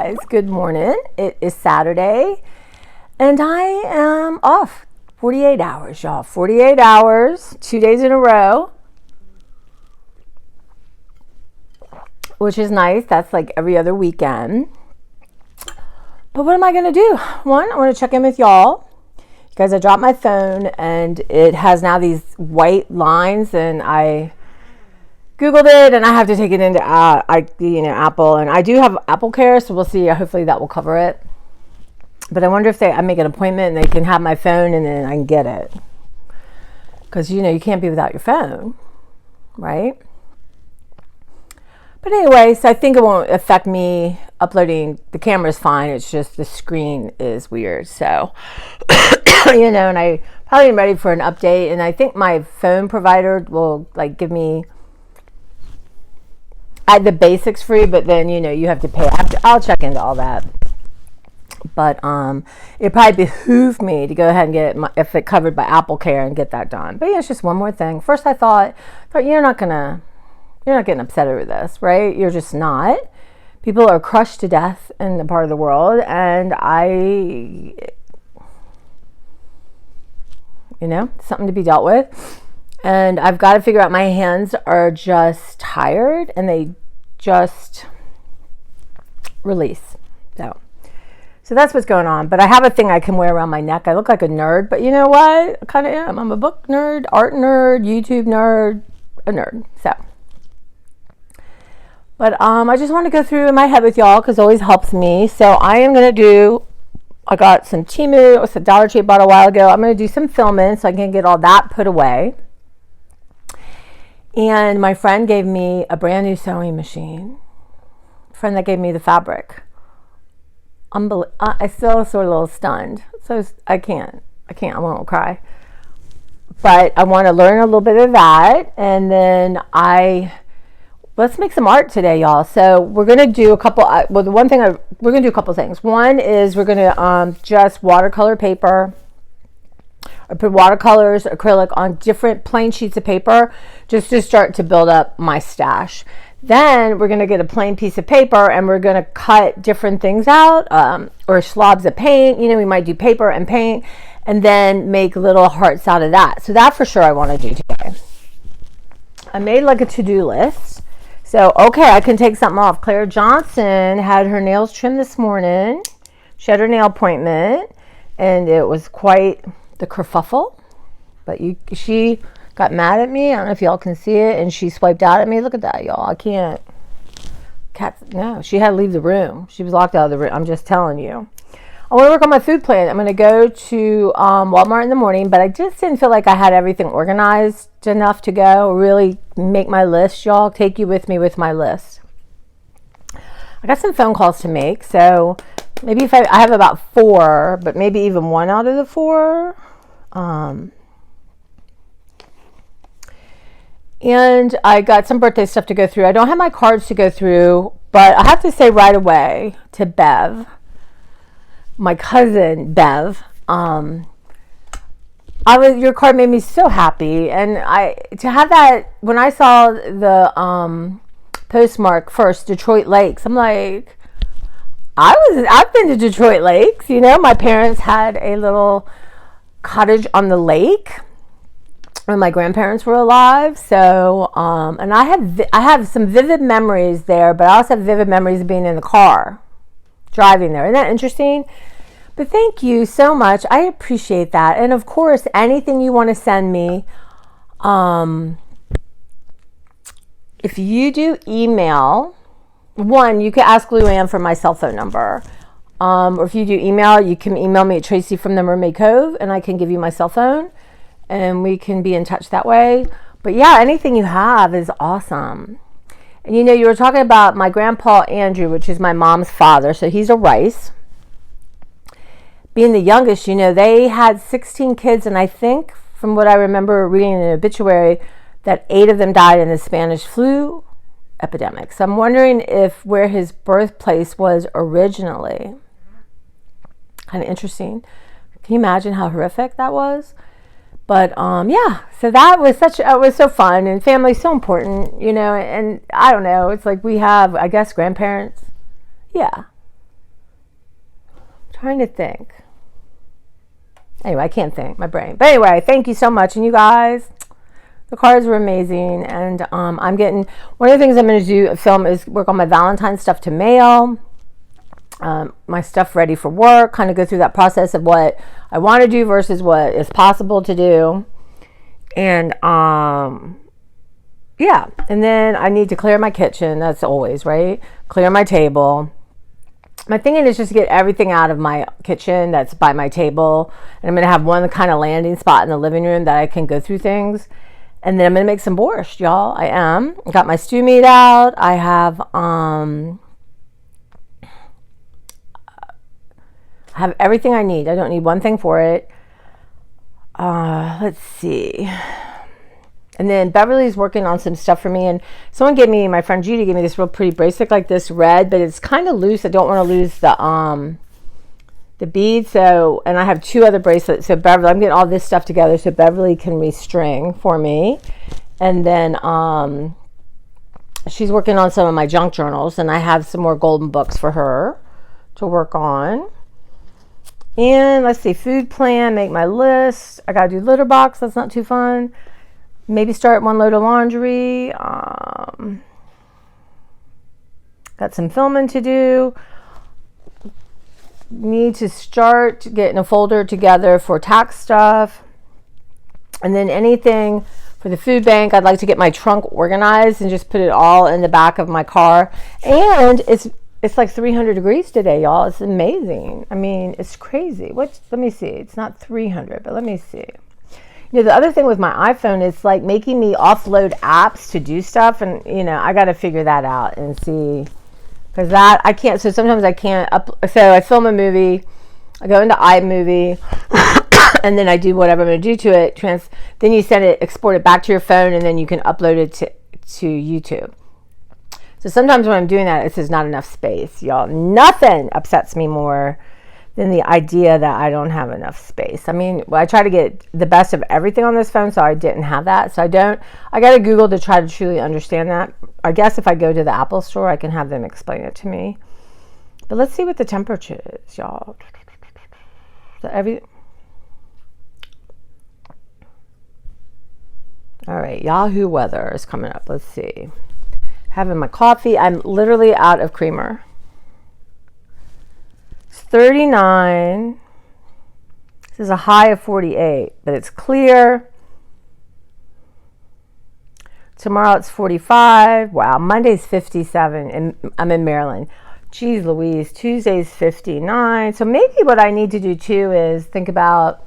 guys, good morning. It is Saturday and I am off 48 hours, y'all. 48 hours, 2 days in a row, which is nice. That's like every other weekend. But what am I going to do? One, I want to check in with y'all. Guys, I dropped my phone and it has now these white lines, and I Googled it and I have to take it into Apple, and I do have Apple Care, so we'll see. Hopefully that will cover it. But I wonder if I make an appointment and they can have my phone and then I can get it, because you can't be without your phone, right? But anyway, so I think it won't affect me uploading. The camera's fine, it's just the screen is weird. So and I probably am ready for an update, and I think my phone provider will give me the basics free, but then you have to pay. I'll check into all that. But it probably behoove me to go ahead and get it if it covered by Apple Care and get that done. But it's just one more thing. First, I thought you're not getting upset over this, right? You're just not. People are crushed to death in the part of the world, and something to be dealt with. And I've got to figure out, my hands are just tired and they just release. So that's what's going on. But I have a thing I can wear around my neck. I look like a nerd, but you know what? I kind of am. I'm a book nerd, art nerd, YouTube nerd, a nerd. But I just want to go through in my head with y'all, because it always helps me. So I am going to do, I got some Temu, it's a Dollar Tree I bought a while ago. I'm going to do some filming so I can get all that put away. And my friend gave me a brand new sewing machine. Friend that gave me the fabric. I still sort of a little stunned. So I won't cry. But I want to learn a little bit of that. And then let's make some art today, y'all. So we're going to do a couple, we're going to do a couple things. One is we're going to just watercolor paper, or put watercolors, acrylic on different plain sheets of paper, just to start to build up my stash. Then we're going to get a plain piece of paper and we're going to cut different things out, or slobs of paint. We might do paper and paint, and then make little hearts out of that. So that for sure I want to do today. I made a to-do list. So, okay, I can take something off. Claire Johnson had her nails trimmed this morning. She had her nail appointment, and it was quite the kerfuffle. But she got mad at me. I don't know if y'all can see it, and she swiped out at me. Look at that, y'all. I can't. No, she had to leave the room. She was locked out of the room. I'm just telling you. I want to work on my food plan. I'm going to go to Walmart in the morning, but I just didn't feel like I had everything organized enough to go really make my list. Y'all, take you with me with my list. I got some phone calls to make, so maybe if I have about 4, but maybe even 1 out of the 4. And I got some birthday stuff to go through. I don't have my cards to go through, but I have to say right away to Bev, my cousin Bev, your card made me so happy, and to have that when I saw the postmark first, Detroit Lakes. I'm like, I've been to Detroit Lakes. My parents had a little cottage on the lake when my grandparents were alive. So and I have some vivid memories there, but I also have vivid memories of being in the car driving there. Isn't that interesting? But thank you so much. I appreciate that. And of course, anything you want to send me, if you do email, one, you can ask Luann for my cell phone number. Or if you do email, you can email me at Tracy from the Mermaid Cove, and I can give you my cell phone, and we can be in touch that way. But yeah, anything you have is awesome. And you were talking about my grandpa Andrew, which is my mom's father. So he's a Rice. Being the youngest, they had 16 kids, and I think from what I remember reading in an obituary that 8 of them died in the Spanish flu epidemic. So I'm wondering if where his birthplace was originally. Kind of interesting. Can you imagine how horrific that was? But yeah, so that was it was so fun, and family's so important, and I don't know, it's like we have, I guess, grandparents. Yeah. trying to think. Anyway, I can't think, my brain. But anyway, thank you so much. And you guys, the cards were amazing. And I'm getting, one of the things I'm going to do, film, is work on my Valentine's stuff to mail. My stuff ready for work. Kind of go through that process of what I want to do versus what is possible to do. And yeah. And then I need to clear my kitchen. That's always, right? Clear my table. My thinking is just to get everything out of my kitchen that's by my table. And I'm going to have one kind of landing spot in the living room that I can go through things. And then I'm going to make some borscht, y'all. I got my stew meat out. I have everything I need. I don't need one thing for it. Let's see. And then Beverly's working on some stuff for me. And someone gave me, my friend Judy gave me this real pretty bracelet like this, red, but it's kind of loose. I don't want to lose the bead. So, and I have 2 other bracelets. So Beverly, I'm getting all this stuff together so Beverly can restring for me. And then she's working on some of my junk journals. And I have some more golden books for her to work on. And let's see, food plan, make my list. I got to do litter box. That's not too fun. Maybe start 1 load of laundry. Got some filming to do. Need to start getting a folder together for tax stuff. And then anything for the food bank. I'd like to get my trunk organized and just put it all in the back of my car. And it's like 300 degrees today, y'all. It's amazing. I mean, it's crazy. Let me see. It's not 300, but let me see. You know, the other thing with my iPhone is like making me offload apps to do stuff. And, you know, I got to figure that out and see. Because that, I can't. So sometimes I can't. So I film a movie. I go into iMovie. And then I do whatever I'm going to do to it. Then you send it, export it back to your phone. And then you can upload it to YouTube. So sometimes when I'm doing that, it says not enough space. Y'all, nothing upsets me more than the idea that I don't have enough space. I mean, I try to get the best of everything on this phone, so I didn't have that. So I got to Google to try to truly understand that. I guess if I go to the Apple store, I can have them explain it to me. But let's see what the temperature is, y'all. So all right, Yahoo weather is coming up. Let's see. Having my coffee. I'm literally out of creamer. 39. This is a high of 48, but it's clear. Tomorrow it's 45. Wow, Monday's 57, and I'm in Maryland. Geez Louise, Tuesday's 59. So maybe what I need to do too is think about,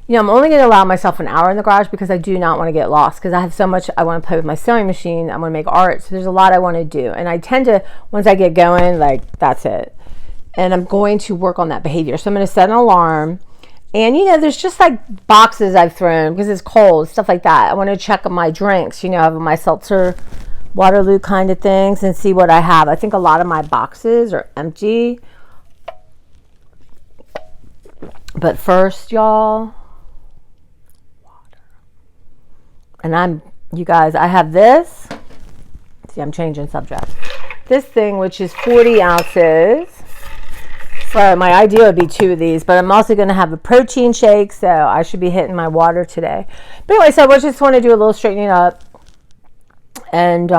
you know, I'm only going to allow myself an hour in the garage because I do not want to get lost because I have so much I want to play with my sewing machine. I want to make art. So there's a lot I want to do. And I tend to, once I get going, like that's it. And I'm going to work on that behavior. So I'm going to set an alarm. And, you know, there's just like boxes I've thrown because it's cold, stuff like that. I want to check my drinks, you know, I have my seltzer, Waterloo kind of things and see what I have. I think a lot of my boxes are empty. But first, y'all, water. And you guys, I have this. See, I'm changing subject. This thing, which is 40 ounces. So my idea would be 2 of these, but I'm also going to have a protein shake, so I should be hitting my water today. But anyway, so I just want to do a little straightening up. And,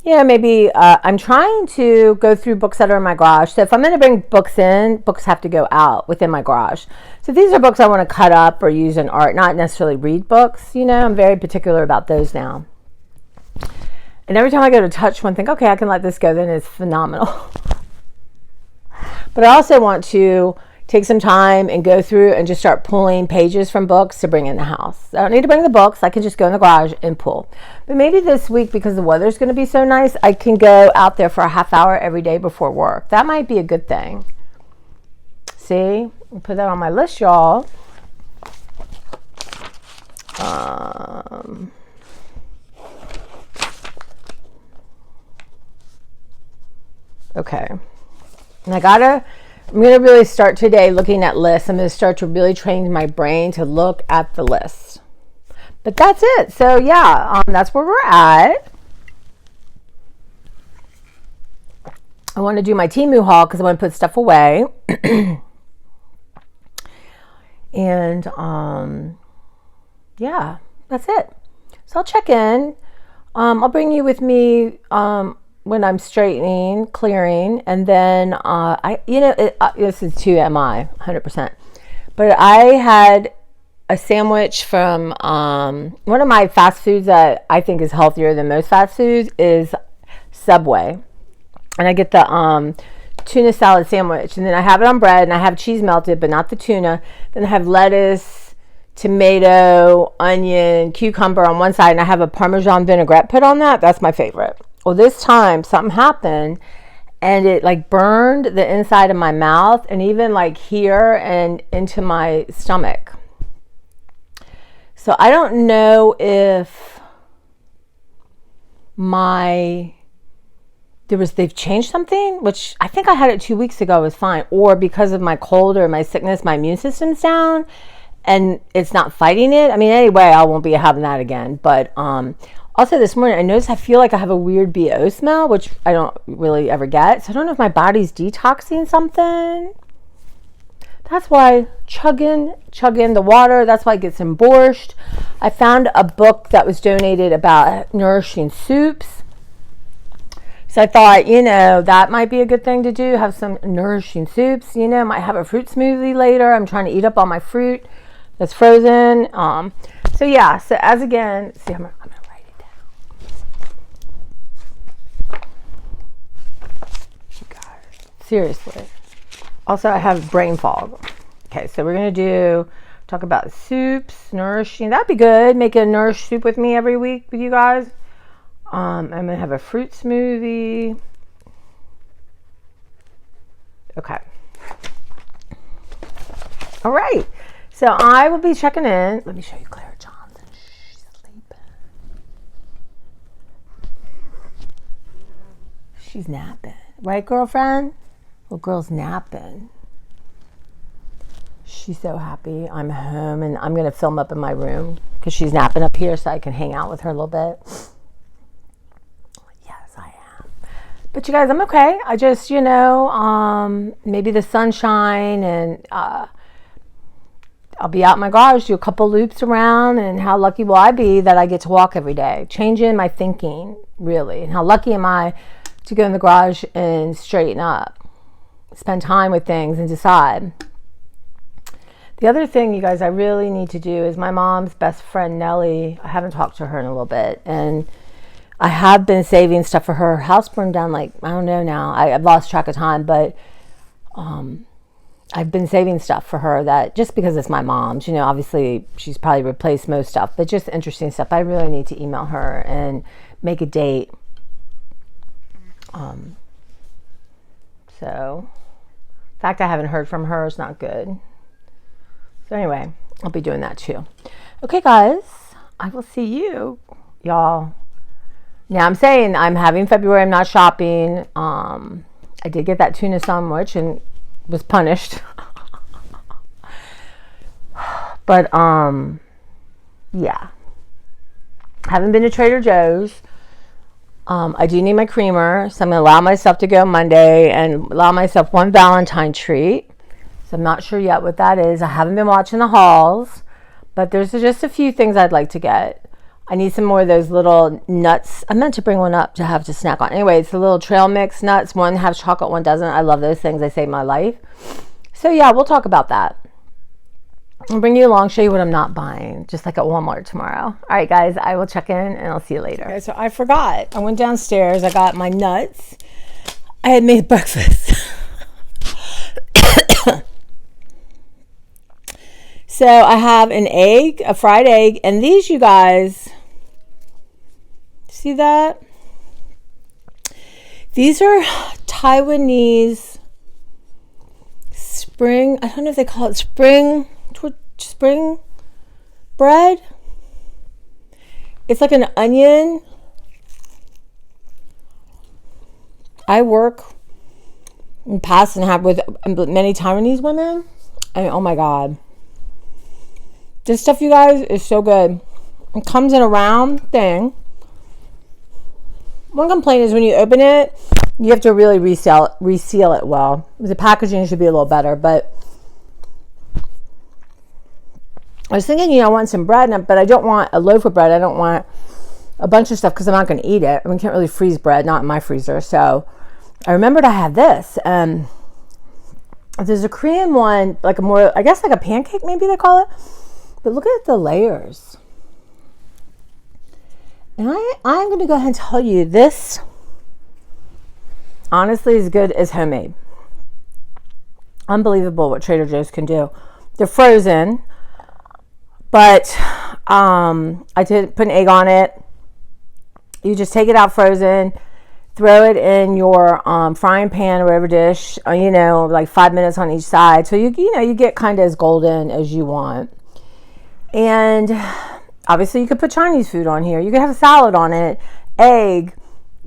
yeah, maybe I'm trying to go through books that are in my garage. So if I'm going to bring books in, books have to go out within my garage. So these are books I want to cut up or use in art, not necessarily read books. You know, I'm very particular about those now. And every time I go to touch one, think, okay, I can let this go, then it's phenomenal. But I also want to take some time and go through and just start pulling pages from books to bring in the house. I don't need to bring the books. I can just go in the garage and pull. But maybe this week, because the weather's going to be so nice, I can go out there for a half hour every day before work. That might be a good thing. See? I'll put that on my list, y'all. Okay. And I'm going to really start today looking at lists. I'm going to start to really train my brain to look at the list. But that's it. So yeah, that's where we're at. I want to do my Temu haul because I want to put stuff away. And yeah, that's it. So I'll check in. I'll bring you with me when I'm straightening, clearing, and then this is TMI, 100%. But I had a sandwich from one of my fast foods that I think is healthier than most fast foods is Subway, and I get the tuna salad sandwich, and then I have it on bread, and I have cheese melted, but not the tuna. Then I have lettuce, tomato, onion, cucumber on one side, and I have a Parmesan vinaigrette put on that. That's my favorite. Well, this time something happened, and it like burned the inside of my mouth, and even like here and into my stomach. So I don't know if they've changed something, which I think I had it 2 weeks ago, it was fine, or because of my cold or my sickness, my immune system's down and it's not fighting it. I mean, anyway, I won't be having that again. But also this morning, I noticed I feel like I have a weird BO smell, which I don't really ever get. So I don't know if my body's detoxing something. That's why chugging the water. That's why it gets some borscht. I found a book that was donated about nourishing soups. So I thought, that might be a good thing to do. Have some nourishing soups, might have a fruit smoothie later. I'm trying to eat up all my fruit that's frozen. So yeah, so as again, see, I'm going to write it down. You guys, seriously. Also, I have brain fog. Okay, so we're going to talk about soups, nourishing. That'd be good. Make a nourished soup with me every week with you guys. I'm going to have a fruit smoothie. Okay. All right. So I will be checking in. Let me show you Clara Johnson. She's sleeping. She's napping. Right, girlfriend? Well, girl's napping. She's so happy I'm home, and I'm going to film up in my room because she's napping up here so I can hang out with her a little bit. But you guys, I'm okay. I just, maybe the sunshine, and I'll be out in my garage, do a couple loops around, and how lucky will I be that I get to walk every day? Changing my thinking, really. And how lucky am I to go in the garage and straighten up, spend time with things and decide. The other thing, you guys, I really need to do is my mom's best friend, Nellie. I haven't talked to her in a little bit, and I have been saving stuff for her. Her house burned down, I don't know now. I've lost track of time, but I've been saving stuff for her that just because it's my mom's, obviously she's probably replaced most stuff, but just interesting stuff. I really need to email her and make a date. So the fact I haven't heard from her is not good. So anyway, I'll be doing that too. Okay, guys, I will see you, y'all. Now I'm saying I'm having February. I'm not shopping. I did get that tuna sandwich and was punished. But yeah. Haven't been to Trader Joe's. I do need my creamer, so I'm gonna allow myself to go Monday and allow myself one Valentine treat. So I'm not sure yet what that is. I haven't been watching the hauls, but there's just a few things I'd like to get. I need some more of those little nuts. I meant to bring one up to have to snack on. Anyway, it's the little trail mix nuts. One has chocolate, one doesn't. I love those things. They save my life. So yeah, we'll talk about that. I'll bring you along, show you what I'm not buying, just like at Walmart tomorrow. All right, guys, I will check in and I'll see you later. Okay, so I forgot. I went downstairs. I got my nuts. I had made breakfast. So I have an egg, a fried egg, and these, you guys, see that? These are Taiwanese spring, I don't know if they call it spring bread. It's like an onion. I work in past and have with many Taiwanese women, and oh my God. This stuff, you guys, is so good. It comes in a round thing. One complaint is when you open it, You have to really reseal it well. The packaging should be a little better, but I was thinking, I want some bread, but I don't want a loaf of bread. I don't want a bunch of stuff because I'm not going to eat it. I mean, can't really freeze bread, not in my freezer. So I remembered I had this. There's a Korean one, like I guess like a pancake, maybe they call it. But look at the layers. And I'm going to go ahead and tell you this, honestly, is good as homemade. Unbelievable what Trader Joe's can do. They're frozen, but I did put an egg on it. You just take it out frozen, throw it in your frying pan or whatever dish, like 5 minutes on each side. So you get kind of as golden as you want. And obviously you could put Chinese food on here. You could have a salad on it, egg,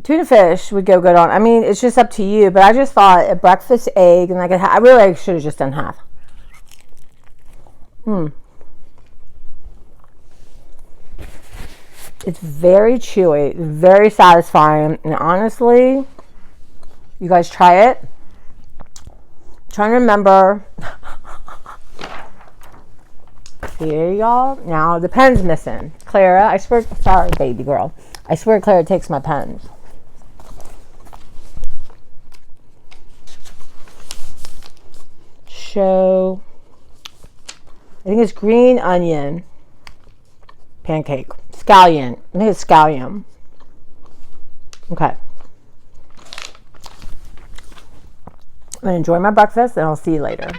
tuna fish would go good on. I mean, it's just up to you. But I just thought a breakfast egg, and I really should have just done half. It's very chewy, very satisfying, and honestly, you guys try it. I'm trying to remember. Here, y'all. Now the pen's missing. Clara, I swear, sorry, baby girl. I swear Clara takes my pens. I think it's green onion pancake. Scallion. I think it's scallion. Okay. I'm going to enjoy my breakfast, and I'll see you later.